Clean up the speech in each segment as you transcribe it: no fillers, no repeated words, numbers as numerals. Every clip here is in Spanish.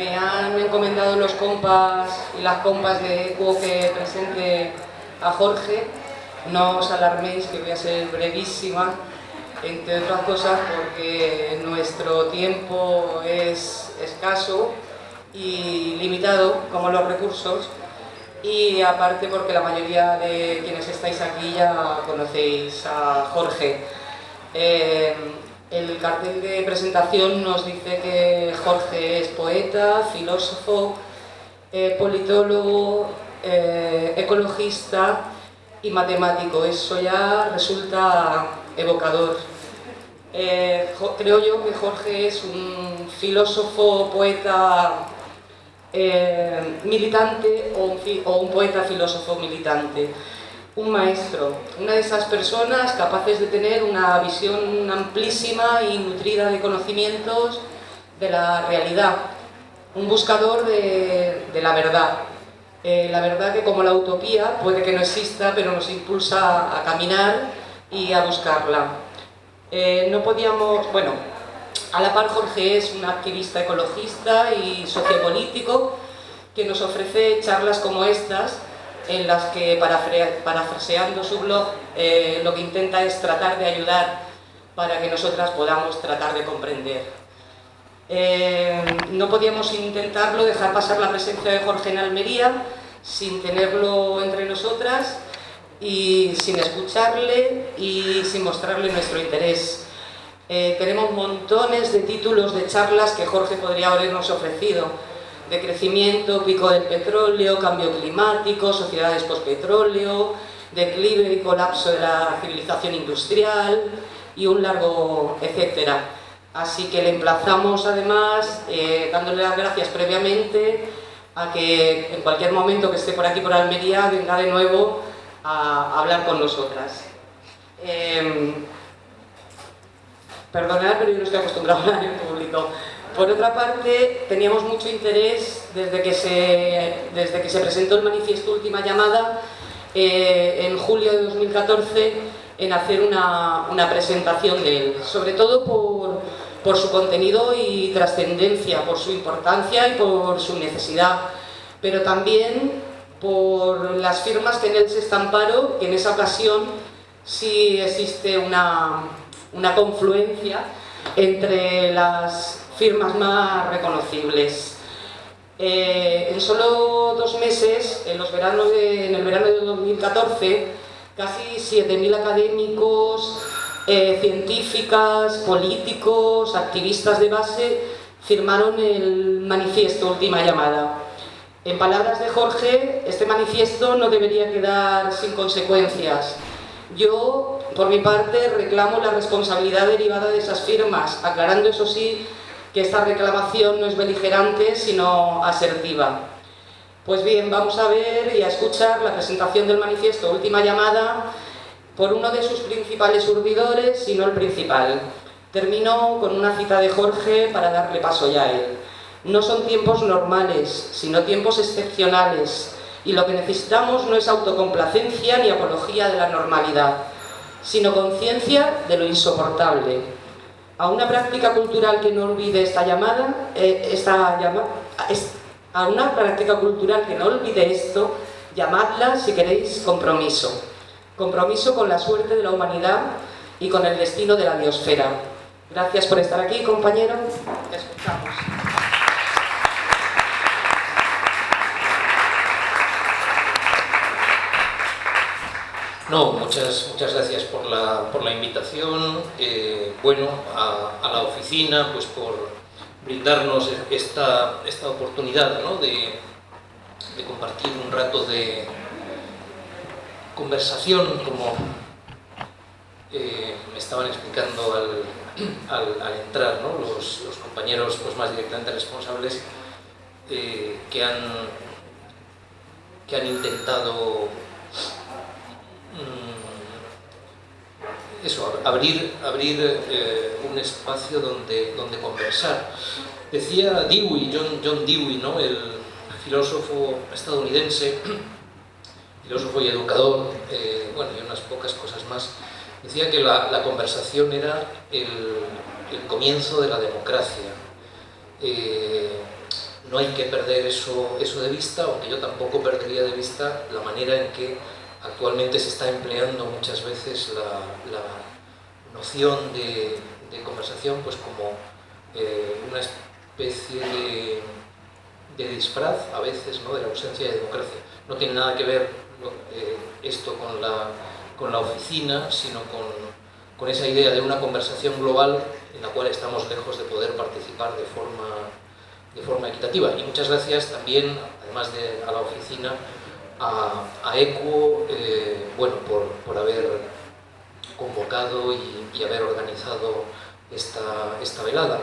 Me han encomendado los compas y las compas de ECUO que presente a Jorge. No os alarméis, que voy a ser brevísima, entre otras cosas porque nuestro tiempo es escaso y limitado, como los recursos, y aparte porque la mayoría de quienes estáis aquí ya conocéis a Jorge. El cartel de presentación nos dice que Jorge es poeta, filósofo, politólogo, ecologista y matemático. Eso ya resulta evocador. Creo yo que Jorge es un filósofo, poeta militante o un poeta filósofo militante. Un maestro, una de esas personas capaces de tener una visión amplísima y nutrida de conocimientos de la realidad, un buscador de la verdad que, como la utopía, puede que no exista, pero nos impulsa a caminar y a buscarla. No podíamos, bueno, a la par Jorge es un activista ecologista y sociopolítico que nos ofrece charlas como estas, en las que, parafraseando su blog, lo que intenta es tratar de ayudar para que nosotras podamos tratar de comprender. No podíamos intentarlo, dejar pasar la presencia de Jorge en Almería sin tenerlo entre nosotras y sin escucharle y sin mostrarle nuestro interés. Tenemos montones de títulos de charlas que Jorge podría habernos ofrecido: de crecimiento, pico del petróleo, cambio climático, sociedades postpetróleo, declive y colapso de la civilización industrial y un largo etcétera. Así que le emplazamos, además, dándole las gracias previamente, a que en cualquier momento que esté por aquí por Almería venga de nuevo a hablar con nosotras. Perdonad, pero yo no estoy acostumbrado a hablar en público. Por otra parte, teníamos mucho interés desde que se presentó el manifiesto Última Llamada en julio de 2014 en hacer una presentación de él, sobre todo por su contenido y trascendencia, por su importancia y por su necesidad, pero también por las firmas que en él se estamparon, que en esa ocasión sí existe una confluencia entre las firmas más reconocibles. En solo 2 meses, en el verano de 2014, casi 7.000 académicos, científicas, políticos, activistas de base firmaron el manifiesto Última Llamada. En palabras de Jorge, este manifiesto no debería quedar sin consecuencias. Yo, por mi parte, reclamo la responsabilidad derivada de esas firmas, aclarando, eso sí, que esta reclamación no es beligerante, sino asertiva. Pues bien, vamos a ver y a escuchar la presentación del manifiesto Última Llamada por uno de sus principales urdidores, si no el principal. Termino con una cita de Jorge para darle paso ya a él. No son tiempos normales, sino tiempos excepcionales, y lo que necesitamos no es autocomplacencia ni apología de la normalidad, sino conciencia de lo insoportable. A una práctica cultural que no olvide a una práctica cultural que no olvide esto, llamadla, si queréis, compromiso. Compromiso con la suerte de la humanidad y con el destino de la biosfera. Gracias por estar aquí, compañero. Te escuchamos. No, muchas gracias por la invitación, bueno, a la oficina, pues por brindarnos esta oportunidad, ¿no?, de compartir un rato de conversación, como me estaban explicando al entrar, ¿no?, los compañeros pues más directamente responsables, que han intentado abrir un espacio donde conversar. Decía Dewey, John Dewey, ¿no?, el filósofo estadounidense, filósofo y educador, bueno, y unas pocas cosas más, decía que la conversación era el comienzo de la democracia. no hay que perder eso de vista, aunque yo tampoco perdería de vista la manera en que actualmente se está empleando muchas veces la noción de conversación pues como una especie de disfraz a veces, ¿no?, de la ausencia de democracia. No tiene nada que ver esto con la oficina, sino con esa idea de una conversación global en la cual estamos lejos de poder participar de forma equitativa. Y muchas gracias también, además a la oficina, a ECUO, bueno, por haber convocado y haber organizado esta velada.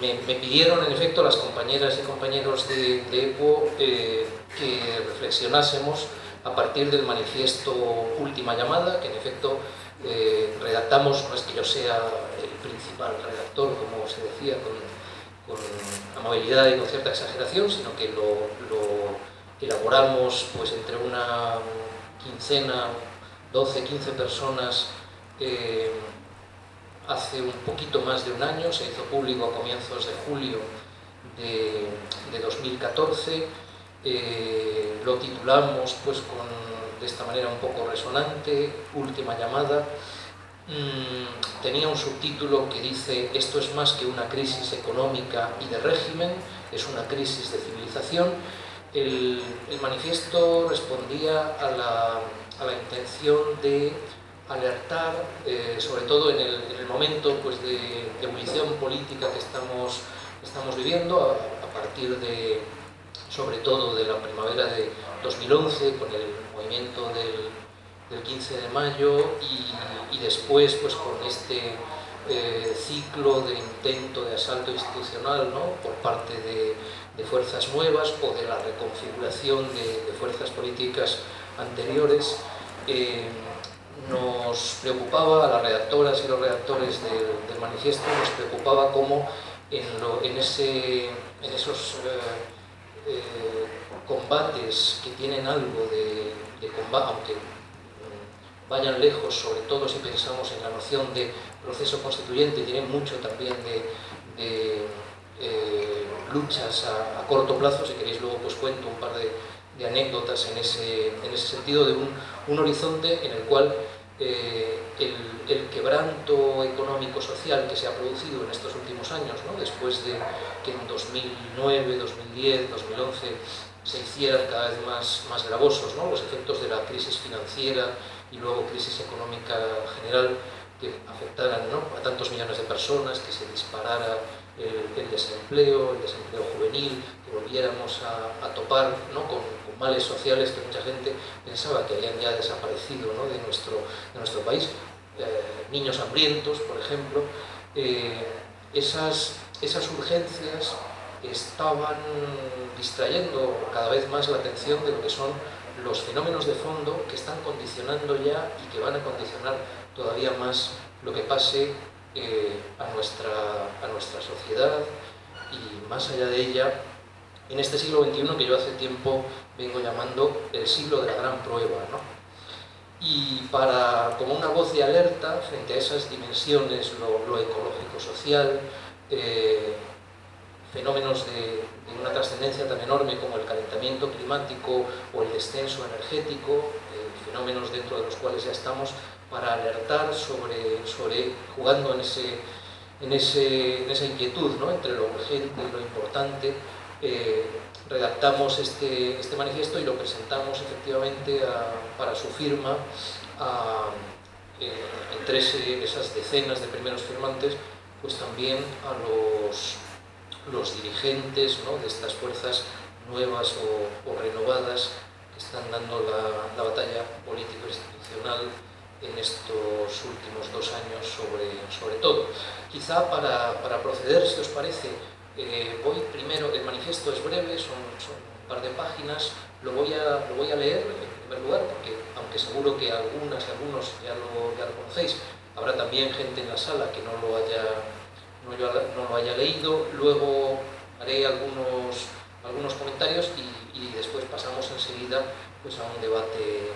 Me pidieron, en efecto, las compañeras y compañeros de ECUO que reflexionásemos a partir del manifiesto Última Llamada, que en efecto redactamos. No es que yo sea el principal redactor, como se decía, con amabilidad y con cierta exageración, sino que lo elaboramos pues entre una quincena, 12, 15 personas, hace un poquito más de un año. Se hizo público a comienzos de julio de 2014. Lo titulamos pues de esta manera un poco resonante, Última Llamada. Tenía un subtítulo que dice: esto es más que una crisis económica y de régimen, es una crisis de civilización. El manifiesto respondía a la intención de alertar, sobre todo en el momento pues, de ebullición política que estamos viviendo, a partir sobre todo de la primavera de 2011, con el movimiento del 15 de mayo y después pues, con este ciclo de intento de asalto institucional, ¿no?, por parte de fuerzas nuevas o de la reconfiguración de fuerzas políticas anteriores. Nos preocupaba, a las redactoras y los redactores del manifiesto, nos preocupaba cómo en esos combates que tienen algo de combate, aunque vayan lejos, sobre todo si pensamos en la noción de proceso constituyente, tienen mucho también de luchas a corto plazo. Si queréis luego pues cuento un par de anécdotas en ese sentido, de un horizonte en el cual el quebranto económico-social que se ha producido en estos últimos años, ¿no?, después de que en 2009, 2010, 2011 se hicieran cada vez más gravosos, ¿no?, los efectos de la crisis financiera y luego crisis económica general, que afectaran, ¿no?, a tantos millones de personas, que se disparara el desempleo juvenil, que volviéramos a topar, ¿no?, con males sociales que mucha gente pensaba que habían ya desaparecido, ¿no?, de nuestro país. Niños hambrientos, por ejemplo. Esas urgencias estaban distrayendo cada vez más la atención de lo que son los fenómenos de fondo que están condicionando ya y que van a condicionar todavía más lo que pase a nuestra sociedad y más allá de ella en este siglo XXI, que yo hace tiempo vengo llamando el siglo de la gran prueba, ¿no? Y como una voz de alerta frente a esas dimensiones, lo ecológico-social, fenómenos de una trascendencia tan enorme como el calentamiento climático o el descenso energético, fenómenos dentro de los cuales ya estamos, para alertar sobre jugando en esa inquietud, ¿no?, entre lo urgente y lo importante. Redactamos este manifiesto y lo presentamos efectivamente para su firma entre esas decenas de primeros firmantes, pues también a los dirigentes, ¿no?, de estas fuerzas nuevas o renovadas que están dando la batalla político-institucional en estos últimos 2 años sobre todo. Quizá para proceder, si os parece, voy primero, el manifiesto es breve, son un par de páginas, lo voy a leer en primer lugar, porque aunque seguro que algunas y algunos ya lo conocéis, habrá también gente en la sala que no lo haya leído. Luego haré algunos comentarios y después pasamos enseguida pues a un debate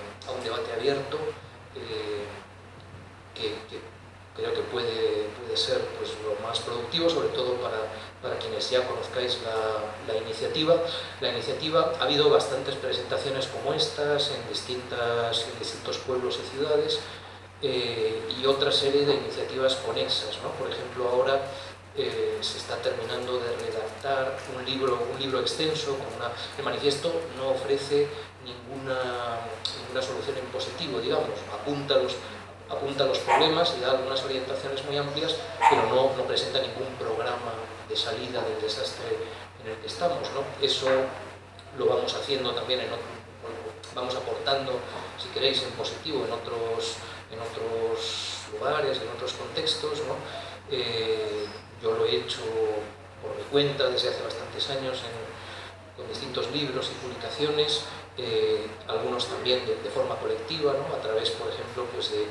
abierto que creo que puede ser pues, lo más productivo, sobre todo para quienes ya conozcáis la iniciativa. La iniciativa, ha habido bastantes presentaciones como estas en distintos pueblos y ciudades, y otra serie de iniciativas conexas, ¿no? Por ejemplo, ahora se está terminando de redactar un libro extenso. El manifiesto no ofrece ninguna solución en positivo, digamos, apunta los problemas y da algunas orientaciones muy amplias, pero no presenta ningún programa de salida del desastre en el que estamos, ¿no? Eso lo vamos haciendo también vamos aportando, si queréis, en positivo en otros lugares, en otros contextos, ¿no? Yo lo he hecho por mi cuenta desde hace bastantes años con distintos libros y publicaciones, algunos también de forma colectiva, ¿no? A través, por ejemplo, pues de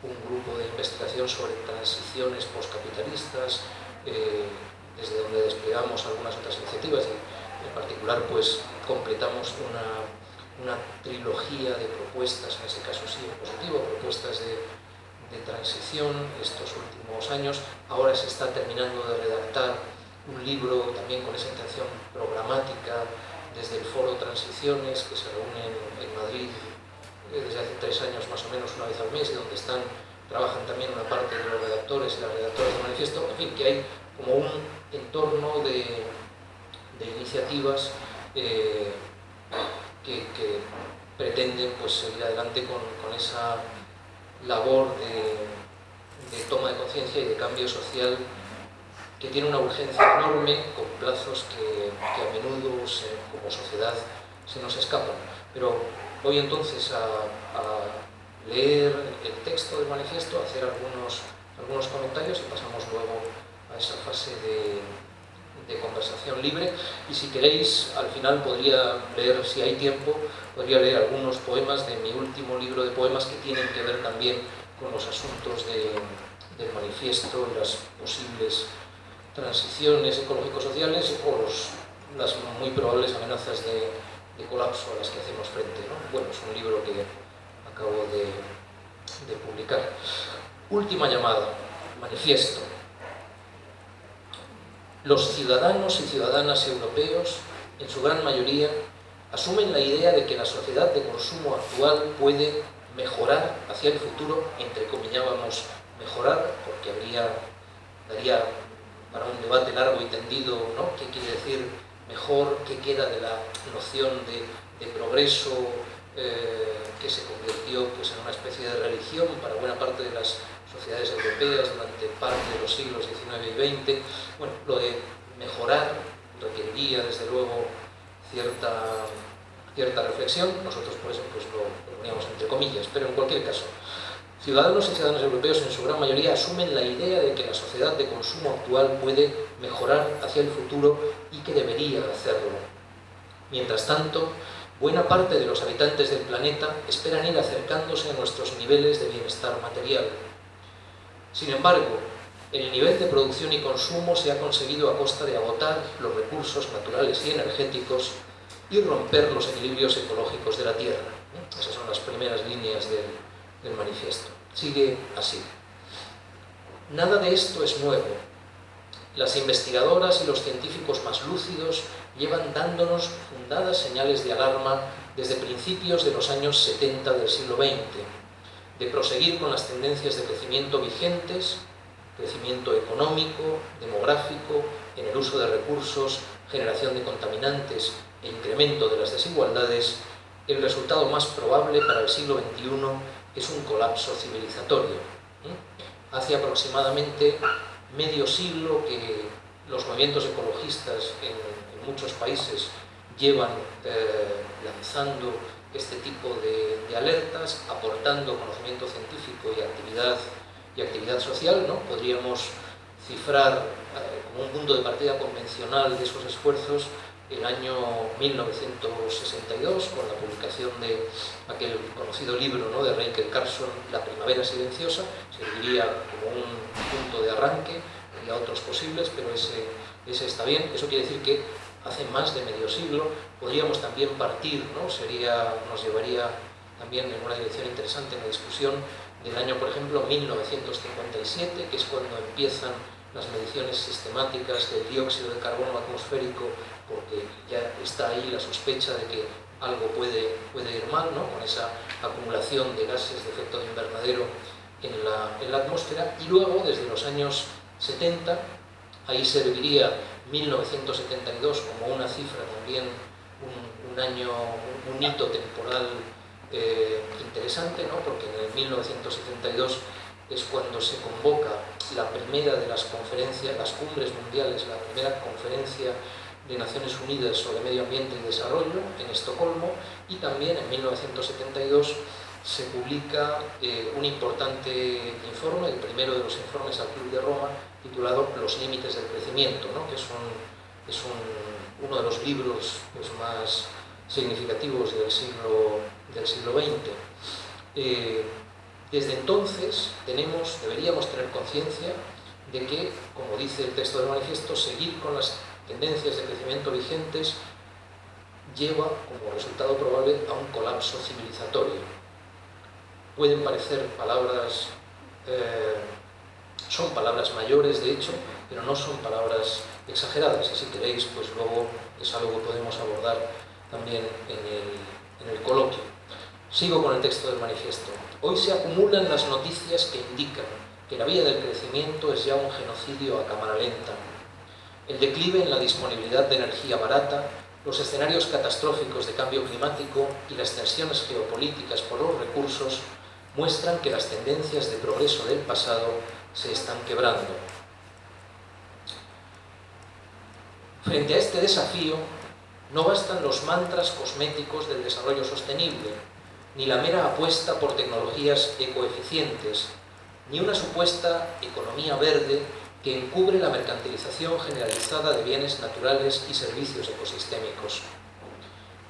un grupo de investigación sobre transiciones postcapitalistas, desde donde desplegamos algunas otras iniciativas y en particular pues completamos una trilogía de propuestas, en ese caso sí en positivo, propuestas de transición estos últimos años. Ahora se está terminando de redactar un libro también con esa intención programática desde el Foro Transiciones, que se reúne en Madrid desde hace 3 años más o menos, una vez al mes, y donde trabajan también una parte de los redactores y las redactoras del manifiesto. En fin, que hay como un entorno de iniciativas que pretenden pues, seguir adelante con esa labor de toma de conciencia y de cambio social, que tiene una urgencia enorme, con plazos que a menudo como sociedad se nos escapan. Pero voy entonces a leer el texto del manifiesto, a hacer algunos comentarios y pasamos luego a esa fase de conversación libre. Y si queréis, al final podría leer, si hay tiempo, podría leer algunos poemas de mi último libro de poemas que tienen que ver también con los asuntos del manifiesto y las posibles transiciones ecológico-sociales o las muy probables amenazas de colapso a las que hacemos frente, ¿no? Bueno, es un libro que acabo de publicar. Última llamada, manifiesto. Los ciudadanos y ciudadanas europeos, en su gran mayoría, asumen la idea de que la sociedad de consumo actual puede mejorar hacia el futuro, entrecomillábamos mejorar, porque daría para un debate largo y tendido, ¿no? ¿Qué quiere decir mejor? ¿Qué queda de la noción de progreso que se convirtió pues, en una especie de religión para buena parte de las sociedades europeas durante parte de los siglos XIX y XX? Bueno, lo de mejorar requeriría desde luego cierta reflexión. Nosotros por eso pues, lo poníamos entre comillas, pero en cualquier caso, ciudadanos y ciudadanas europeos en su gran mayoría asumen la idea de que la sociedad de consumo actual puede mejorar hacia el futuro y que debería hacerlo. Mientras tanto, buena parte de los habitantes del planeta esperan ir acercándose a nuestros niveles de bienestar material. Sin embargo, el nivel de producción y consumo se ha conseguido a costa de agotar los recursos naturales y energéticos y romper los equilibrios ecológicos de la Tierra. Esas son las primeras líneas del manifiesto. Sigue así. Nada de esto es nuevo. Las investigadoras y los científicos más lúcidos llevan dándonos fundadas señales de alarma desde principios de los años 70 del siglo XX, de proseguir con las tendencias de crecimiento vigentes, crecimiento económico, demográfico, en el uso de recursos, generación de contaminantes e incremento de las desigualdades. El resultado más probable para el siglo XXI es un colapso civilizatorio. Hace aproximadamente medio siglo que los movimientos ecologistas en muchos países llevan lanzando este tipo de alertas, aportando conocimiento científico y actividad social, ¿no? Podríamos cifrar como un punto de partida convencional de esos esfuerzos el año 1962, con la publicación de aquel conocido libro, ¿no?, de Rachel Carson, La primavera silenciosa. Serviría como un punto de arranque, habría otros posibles, pero ese está bien. Eso quiere decir que hace más de medio siglo podríamos también partir, ¿no? Nos llevaría también en una dirección interesante en la discusión del año, por ejemplo, 1957, que es cuando empiezan las mediciones sistemáticas del dióxido de carbono atmosférico, porque ya está ahí la sospecha de que algo puede ir mal, ¿no?, con esa acumulación de gases de efecto de invernadero en la atmósfera. Y luego, desde los años 70, ahí serviría 1972 como una cifra también, un año, un hito temporal interesante, ¿no?, porque en el 1972 es cuando se convoca la primera de las conferencias, las cumbres mundiales, la primera conferencia de Naciones Unidas sobre Medio Ambiente y Desarrollo en Estocolmo, y también en 1972 se publica un importante informe, el primero de los informes al Club de Roma, titulado Los límites del crecimiento, ¿no?, que es uno de los libros pues, más significativos del siglo XX. Desde entonces deberíamos tener conciencia de que, como dice el texto del manifiesto, seguir con las tendencias de crecimiento vigentes lleva como resultado probable a un colapso civilizatorio. Pueden parecer palabras, son palabras mayores de hecho, pero no son palabras exageradas, y si queréis, pues luego es algo que podemos abordar también en el coloquio. Sigo con el texto del manifiesto. Hoy se acumulan las noticias que indican que la vía del crecimiento es ya un genocidio a cámara lenta. El declive en la disponibilidad de energía barata, los escenarios catastróficos de cambio climático y las tensiones geopolíticas por los recursos muestran que las tendencias de progreso del pasado se están quebrando. Frente a este desafío, no bastan los mantras cosméticos del desarrollo sostenible, ni la mera apuesta por tecnologías ecoeficientes, ni una supuesta economía verde que encubre la mercantilización generalizada de bienes naturales y servicios ecosistémicos.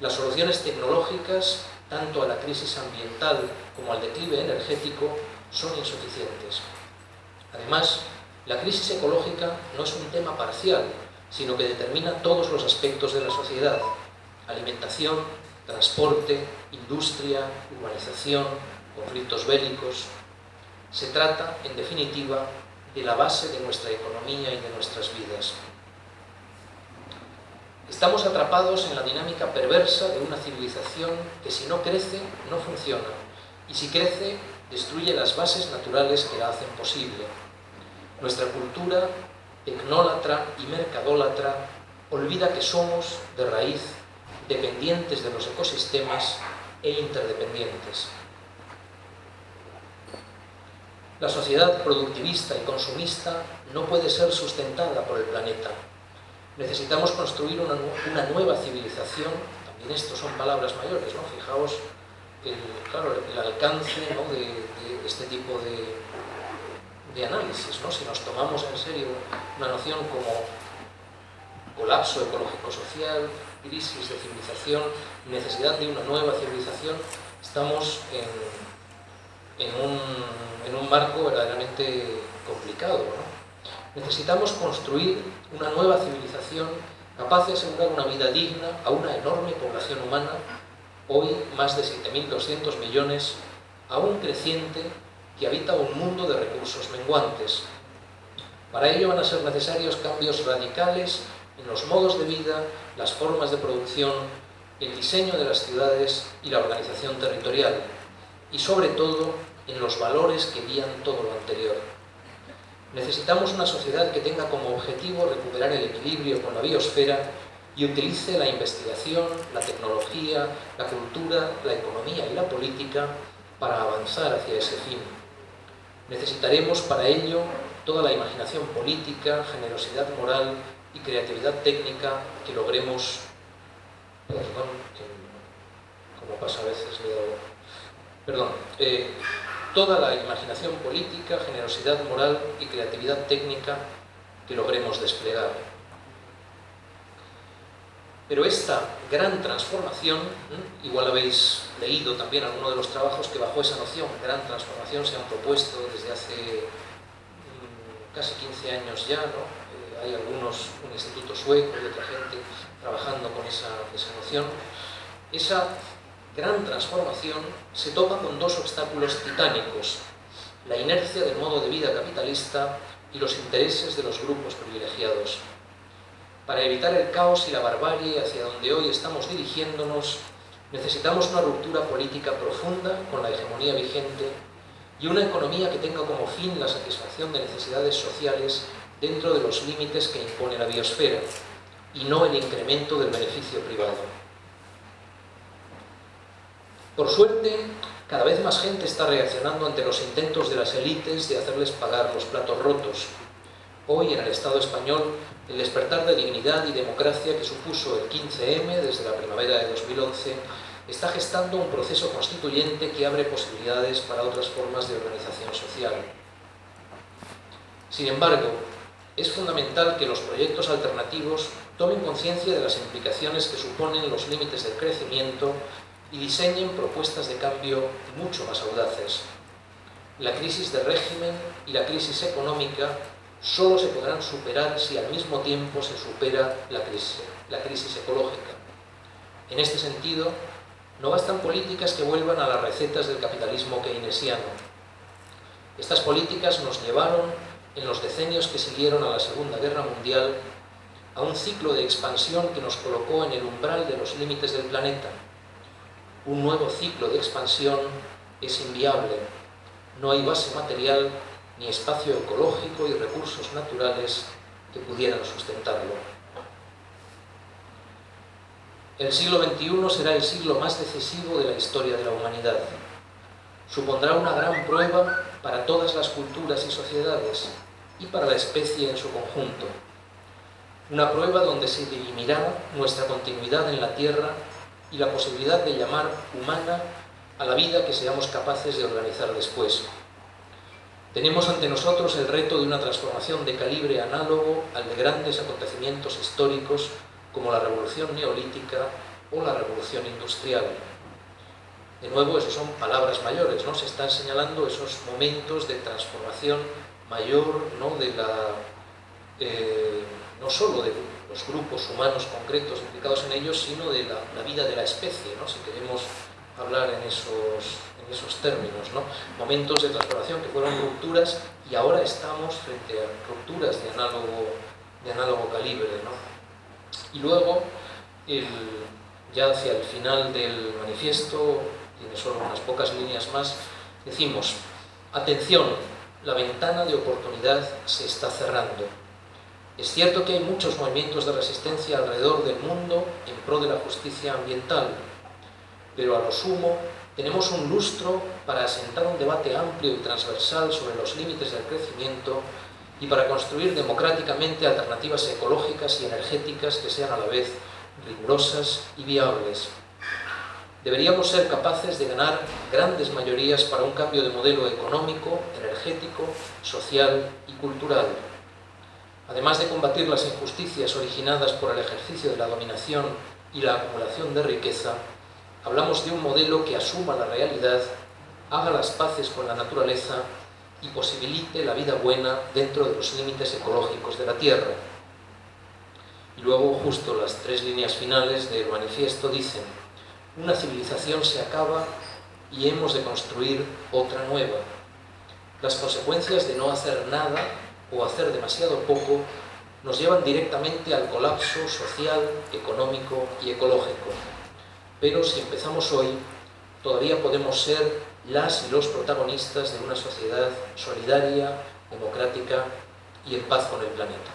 Las soluciones tecnológicas, tanto a la crisis ambiental como al declive energético, son insuficientes. Además, la crisis ecológica no es un tema parcial, sino que determina todos los aspectos de la sociedad: alimentación, transporte, industria, urbanización, conflictos bélicos. Se trata, en definitiva, de la base de nuestra economía y de nuestras vidas. Estamos atrapados en la dinámica perversa de una civilización que, si no crece, no funciona, y si crece, destruye las bases naturales que la hacen posible. Nuestra cultura, tecnólatra y mercadólatra, olvida que somos, de raíz, dependientes de los ecosistemas e interdependientes. La sociedad productivista y consumista no puede ser sustentada por el planeta. Necesitamos construir una nueva civilización. También esto son palabras mayores, ¿no? Fijaos el alcance, ¿no?, de este tipo de análisis, ¿no? Si nos tomamos en serio una noción como colapso ecológico-social, crisis de civilización, necesidad de una nueva civilización, estamos en un marco verdaderamente complicado, ¿no? Necesitamos construir una nueva civilización capaz de asegurar una vida digna a una enorme población humana, hoy más de 7.200 millones, aún creciente, que habita un mundo de recursos menguantes. Para ello van a ser necesarios cambios radicales en los modos de vida, las formas de producción, el diseño de las ciudades y la organización territorial, y sobre todo en los valores que guían todo lo anterior. Necesitamos una sociedad que tenga como objetivo recuperar el equilibrio con la biosfera y utilice la investigación, la tecnología, la cultura, la economía y la política para avanzar hacia ese fin. Necesitaremos para ello toda la imaginación política, generosidad moral y creatividad técnica que logremos... como pasa a veces, toda la imaginación política, generosidad moral y creatividad técnica que logremos desplegar. Pero esta gran transformación, igual habéis leído también algunos de los trabajos que bajo esa noción, gran transformación, se han propuesto desde hace casi 15 años ya, ¿no? Hay algunos, un instituto sueco y otra gente trabajando con esa noción. Esa gran transformación se topa con dos obstáculos titánicos. la inercia del modo de vida capitalista y los intereses de los grupos privilegiados. Para evitar el caos y la barbarie hacia donde hoy estamos dirigiéndonos, necesitamos una ruptura política profunda con la hegemonía vigente y una economía que tenga como fin la satisfacción de necesidades sociales dentro de los límites que impone la biosfera, y no el incremento del beneficio privado. Por suerte, cada vez más gente está reaccionando ante los intentos de las élites de hacerles pagar los platos rotos. Hoy, en el Estado español, el despertar de dignidad y democracia que supuso el 15M desde la primavera de 2011 está gestando un proceso constituyente que abre posibilidades para otras formas de organización social. Sin embargo, es fundamental que los proyectos alternativos tomen conciencia de las implicaciones que suponen los límites del crecimiento y diseñen propuestas de cambio mucho más audaces. La crisis de régimen y la crisis económica solo se podrán superar si al mismo tiempo se supera la crisis ecológica. En este sentido, no bastan políticas que vuelvan a las recetas del capitalismo keynesiano. Estas políticas nos llevaron, en los decenios que siguieron a la Segunda Guerra Mundial, a un ciclo de expansión que nos colocó en el umbral de los límites del planeta. Un nuevo ciclo de expansión es inviable. No hay base material ni espacio ecológico y recursos naturales que pudieran sustentarlo. El siglo XXI será el siglo más decisivo de la historia de la humanidad. Supondrá una gran prueba para todas las culturas y sociedades y para la especie en su conjunto. Una prueba donde se dirimirá nuestra continuidad en la Tierra y la posibilidad de llamar humana a la vida que seamos capaces de organizar después. Tenemos ante nosotros el reto de una transformación de calibre análogo al de grandes acontecimientos históricos como la Revolución Neolítica o la Revolución Industrial. De nuevo, esas son palabras mayores, ¿no? Se están señalando esos momentos de transformación mayor, ¿no? No solo de los grupos humanos concretos implicados en ellos, sino de la vida de la especie, ¿no? Si queremos hablar en esos términos, ¿no? Momentos de transformación que fueron rupturas y ahora estamos frente a rupturas de análogo calibre, ¿no? Y luego, ya hacia el final del manifiesto, tiene solo unas pocas líneas más, decimos: atención, la ventana de oportunidad se está cerrando. Es cierto que hay muchos movimientos de resistencia alrededor del mundo en pro de la justicia ambiental, pero a lo sumo tenemos un lustro para asentar un debate amplio y transversal sobre los límites del crecimiento y para construir democráticamente alternativas ecológicas y energéticas que sean a la vez rigurosas y viables. Deberíamos ser capaces de ganar grandes mayorías para un cambio de modelo económico, energético, social y cultural. Además de combatir las injusticias originadas por el ejercicio de la dominación y la acumulación de riqueza, hablamos de un modelo que asuma la realidad, haga las paces con la naturaleza y posibilite la vida buena dentro de los límites ecológicos de la Tierra. Y luego, justo las 3 líneas finales del manifiesto dicen: una civilización se acaba y hemos de construir otra nueva. Las consecuencias de no hacer nada o hacer demasiado poco nos llevan directamente al colapso social, económico y ecológico. Pero si empezamos hoy, todavía podemos ser las y los protagonistas de una sociedad solidaria, democrática y en paz con el planeta.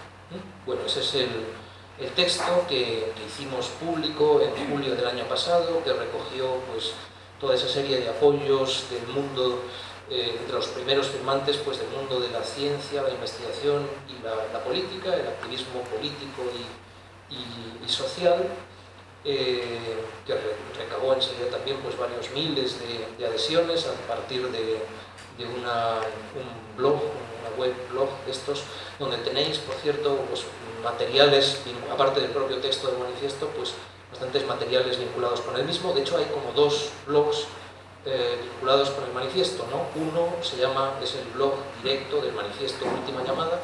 Bueno, ese es el texto que hicimos público en julio del año pasado, que recogió pues toda esa serie de apoyos del mundo, entre los primeros firmantes, pues del mundo de la ciencia, la investigación y la política, el activismo político y social, que recabó enseguida también pues varios miles de adhesiones a partir de un blog, una web blog de estos, donde tenéis, por cierto, pues materiales, aparte del propio texto del manifiesto, pues bastantes materiales vinculados con el mismo. De hecho, hay como 2 blogs vinculados con el manifiesto, ¿no? Uno es el blog directo del manifiesto Última Llamada,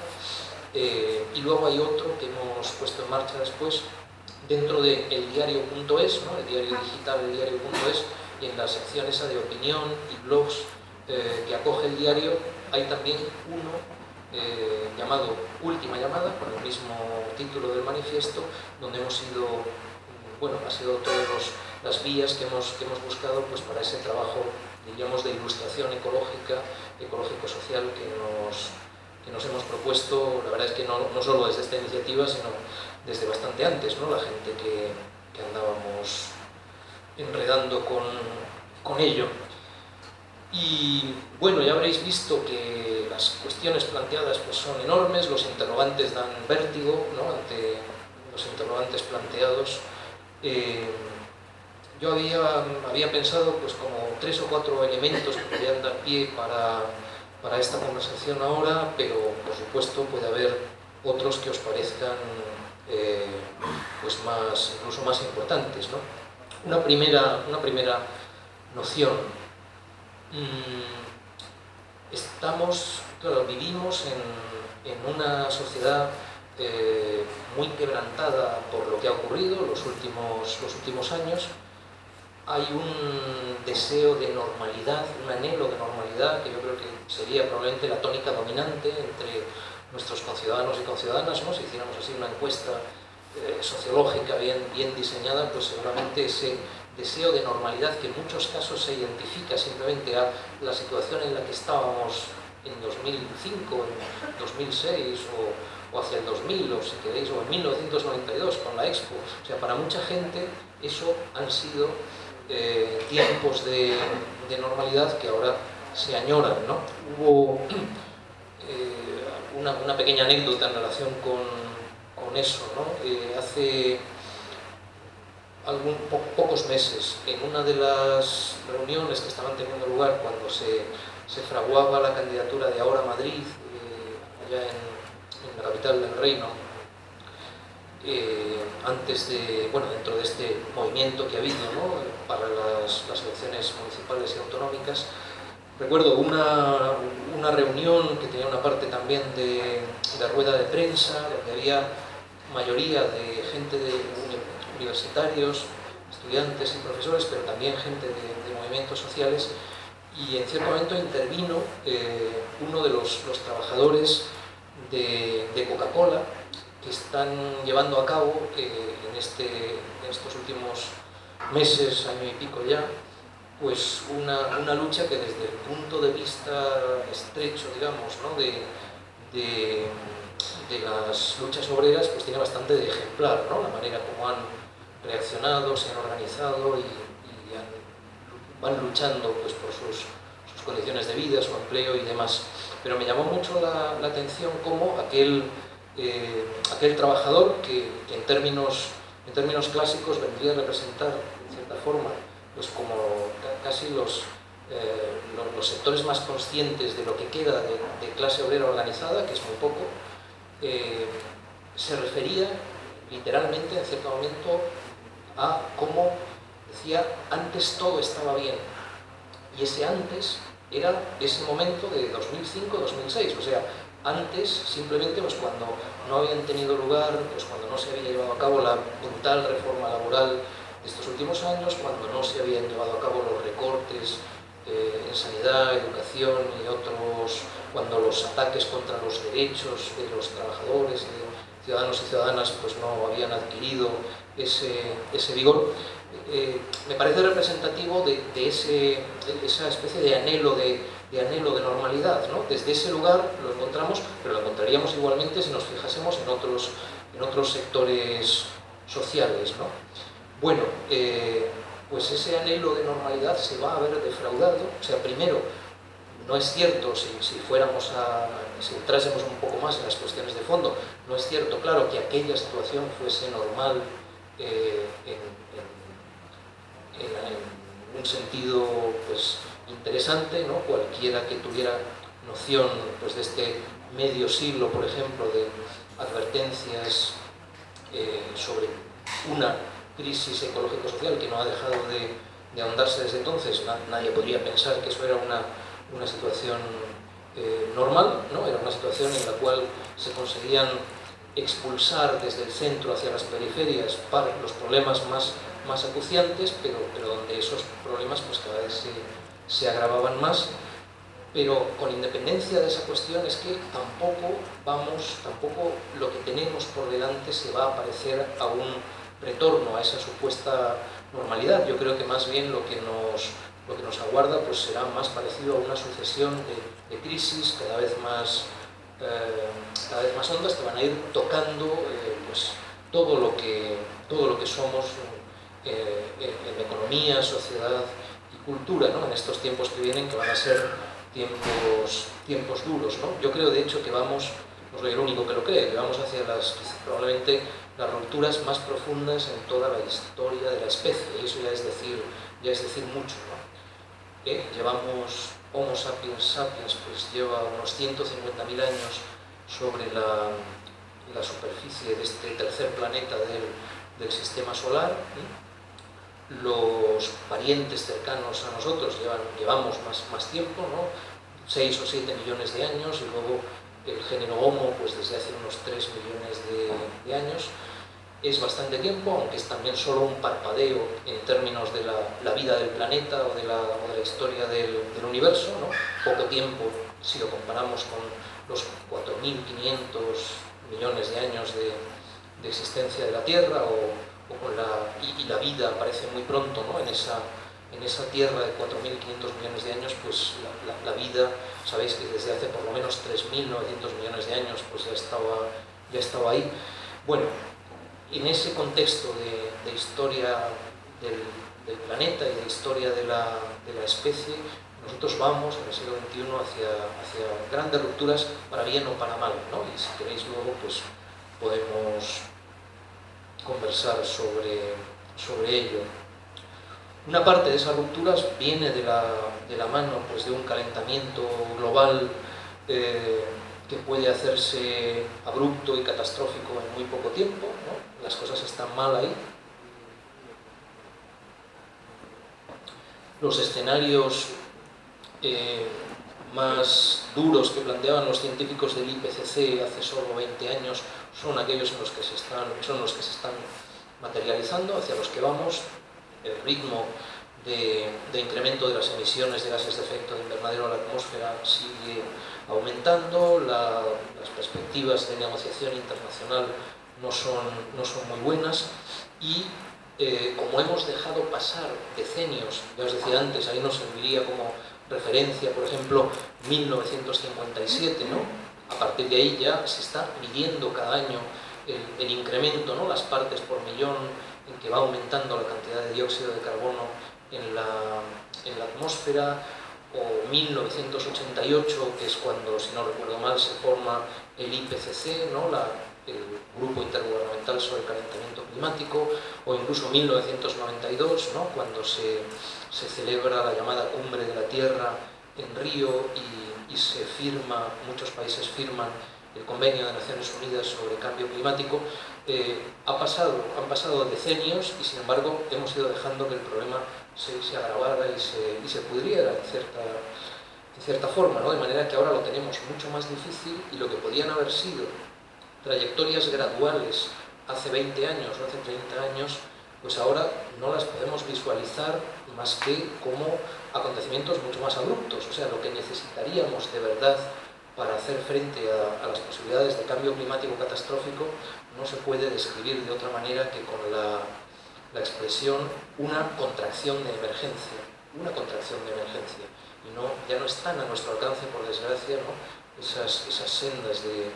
y luego hay otro que hemos puesto en marcha después dentro de eldiario.es, ¿no? El diario digital eldiario.es, y en la sección esa de opinión y blogs que acoge el diario, hay también uno llamado Última Llamada, con el mismo título del manifiesto, donde hemos ido, bueno, ha sido todas las vías que hemos buscado pues, para ese trabajo, diríamos, de ilustración ecológica, ecológico-social que nos hemos propuesto. La verdad es que no solo desde esta iniciativa, sino desde bastante antes, ¿no? La gente que andábamos enredando con ello. Y bueno, ya habréis visto que las cuestiones planteadas pues, son enormes, los interrogantes dan vértigo, ¿no? Ante los interrogantes planteados. Yo había pensado pues, como 3 o 4 elementos que podrían dar pie para esta conversación ahora, pero por supuesto puede haber otros que os parezcan pues incluso más importantes, ¿no? Una primera noción. Vivimos en una sociedad muy quebrantada por lo que ha ocurrido los últimos años. Hay un deseo de normalidad, un anhelo de normalidad, que yo creo que sería probablemente la tónica dominante entre nuestros conciudadanos y conciudadanas, ¿no? Si hiciéramos así una encuesta sociológica bien diseñada, pues seguramente ese deseo de normalidad, que en muchos casos se identifica simplemente a la situación en la que estábamos en 2005, en 2006 o hacia el 2000, o si queréis, o en 1992 con la Expo. O sea, para mucha gente eso han sido tiempos de normalidad que ahora se añoran, ¿no? Hubo una pequeña anécdota en relación con eso, ¿no? Hace pocos meses, en una de las reuniones que estaban teniendo lugar cuando se fraguaba la candidatura de Ahora Madrid, allá en la capital del reino, antes de, bueno, dentro de este movimiento que ha habido, ¿no? Para las elecciones municipales y autonómicas, recuerdo una reunión que tenía una parte también de rueda de prensa, donde había mayoría de gente de universitarios, estudiantes y profesores, pero también gente de movimientos sociales, y en cierto momento intervino uno de los trabajadores de Coca-Cola, que están llevando a cabo en estos últimos meses, año y pico ya, pues una lucha que desde el punto de vista estrecho, digamos, ¿no? de las luchas obreras, pues tiene bastante de ejemplar, ¿no? La manera como han reaccionado, se han organizado y van luchando pues, por sus condiciones de vida, su empleo y demás. Pero me llamó mucho la atención cómo aquel trabajador que en términos clásicos vendría a representar, en cierta forma, pues como casi los sectores más conscientes de lo que queda de clase obrera organizada, que es muy poco, se refería literalmente en cierto momento a cómo decía, antes todo estaba bien, y ese antes era ese momento de 2005-2006, o sea, antes simplemente pues cuando no habían tenido lugar, pues cuando no se había llevado a cabo la brutal reforma laboral de estos últimos años, cuando no se habían llevado a cabo los recortes en sanidad, educación y otros, cuando los ataques contra los derechos de los trabajadores y de ciudadanos y ciudadanas pues no habían adquirido ese vigor. Me parece representativo de esa especie de anhelo de normalidad, ¿no? Desde ese lugar lo encontramos, pero lo encontraríamos igualmente si nos fijásemos en otros sectores sociales, ¿no? Bueno, pues ese anhelo de normalidad se va a ver defraudado. O sea, primero, no es cierto, si entrásemos un poco más en las cuestiones de fondo, no es cierto, claro, que aquella situación fuese normal en un sentido pues, interesante, ¿no? Cualquiera que tuviera noción pues, de este medio siglo, por ejemplo, de advertencias sobre una crisis ecológico-social que no ha dejado de ahondarse desde entonces, nadie podría pensar que eso era una situación normal, ¿no? Era una situación en la cual se conseguían expulsar desde el centro hacia las periferias para los problemas más acuciantes, pero donde esos problemas pues, cada vez se agravaban más. Pero con independencia de esa cuestión es que tampoco lo que tenemos por delante se va a parecer a un retorno a esa supuesta normalidad. Yo creo que más bien lo que nos aguarda pues será más parecido a una sucesión de crisis cada vez más hondas, que van a ir tocando pues todo lo que somos en economía, sociedad y cultura, ¿no? En estos tiempos que vienen, que van a ser tiempos duros, ¿no? Yo creo, de hecho, que vamos, no soy el único que lo cree, que vamos hacia probablemente las rupturas más profundas en toda la historia de la especie, y eso ya es decir mucho, ¿no? Llevamos, Homo sapiens sapiens, pues lleva unos 150.000 años sobre la superficie de este tercer planeta del sistema solar, ¿eh? Los parientes cercanos a nosotros llevamos más tiempo, ¿no? 6 o 7 millones de años, y luego el género Homo pues desde hace unos 3 millones de años. Es bastante tiempo, aunque es también solo un parpadeo en términos de la vida del planeta o de la historia del universo, ¿no? Poco tiempo si lo comparamos con los 4.500 millones de años de existencia de la Tierra, y la vida aparece muy pronto, ¿no? En esa Tierra de 4.500 millones de años, pues la vida, sabéis que desde hace por lo menos 3.900 millones de años pues ya estaba ahí. Bueno, en ese contexto de historia del planeta y de historia de la especie, nosotros vamos en el siglo XXI hacia grandes rupturas, para bien o para mal, ¿no? Y si queréis luego pues podemos conversar sobre ello. Una parte de esas rupturas viene de la mano pues de un calentamiento global que puede hacerse abrupto y catastrófico en muy poco tiempo, ¿no? Las cosas están mal ahí. Los escenarios más duros que planteaban los científicos del IPCC hace solo 20 años son aquellos en los que se están materializando, hacia los que vamos. El ritmo de incremento de las emisiones de gases de efecto invernadero a la atmósfera sigue aumentando, las perspectivas de negociación internacional no son muy buenas, y como hemos dejado pasar decenios, ya os decía antes, ahí nos serviría como referencia, por ejemplo, 1957, ¿no? A partir de ahí ya se está midiendo cada año el incremento, ¿no? Las partes por millón en que va aumentando la cantidad de dióxido de carbono en la atmósfera, o 1988, que es cuando, si no recuerdo mal, se forma el IPCC, ¿no? El Grupo Intergubernamental sobre el Calentamiento Climático, o incluso 1992, ¿no? Cuando se celebra la llamada Cumbre de la Tierra en Río, y se firma, muchos países firman el Convenio de Naciones Unidas sobre Cambio Climático. Han pasado decenios, y sin embargo hemos ido dejando que el problema se agravara y se pudriera en cierta forma, ¿no? De manera que ahora lo tenemos mucho más difícil, y lo que podían haber sido trayectorias graduales hace 20 años o hace 30 años, pues ahora no las podemos visualizar más que como acontecimientos mucho más abruptos. O sea, lo que necesitaríamos de verdad para hacer frente a las posibilidades de cambio climático catastrófico no se puede describir de otra manera que con la expresión una contracción de emergencia. Y ya no están a nuestro alcance, por desgracia, ¿no? Esas sendas de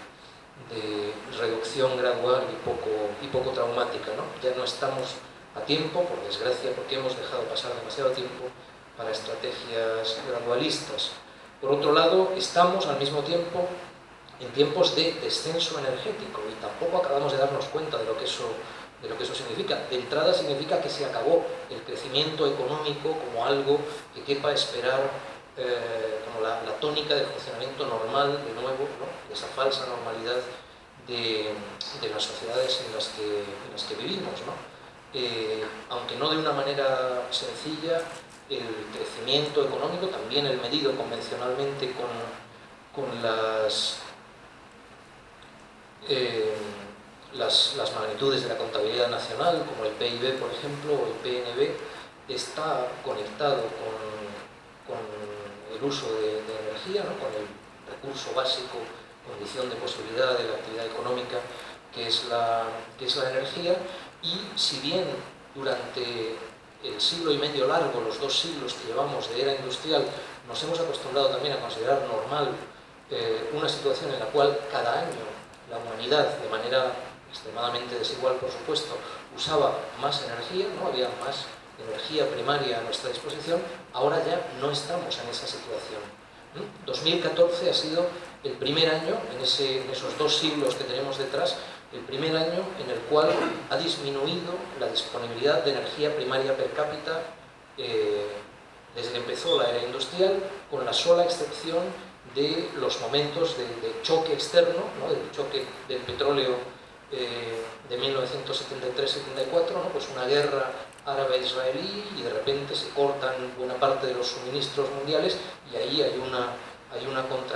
reducción gradual y poco traumática, ¿no? Ya no estamos a tiempo, por desgracia, porque hemos dejado pasar demasiado tiempo para estrategias gradualistas. Por otro lado, estamos al mismo tiempo en tiempos de descenso energético, y tampoco acabamos de darnos cuenta de lo que eso significa. De entrada significa que se acabó el crecimiento económico como algo que quepa esperar, como la tónica del funcionamiento normal, de nuevo, ¿no? Esa falsa normalidad de las sociedades en las que vivimos, ¿no? Aunque no de una manera sencilla, el crecimiento económico, también el medido convencionalmente con las magnitudes de la contabilidad nacional, como el PIB, por ejemplo, o el PNB, está conectado con el uso de energía, ¿no? Con el recurso básico, condición de posibilidad de la actividad económica, que es la energía. Y si bien durante el siglo y medio largo, los 2 siglos que llevamos de era industrial, nos hemos acostumbrado también a considerar normal una situación en la cual cada año la humanidad, de manera extremadamente desigual por supuesto, usaba más energía, ¿no? Había más energía primaria a nuestra disposición, ahora ya no estamos en esa situación. 2014 ha sido el primer año, en esos 2 siglos que tenemos detrás, el primer año en el cual ha disminuido la disponibilidad de energía primaria per cápita desde que empezó la era industrial, con la sola excepción de los momentos de choque externo, ¿no? Del choque del petróleo de 1973-74, ¿no? Pues una guerra árabe-israelí y de repente se cortan buena parte de los suministros mundiales y ahí hay una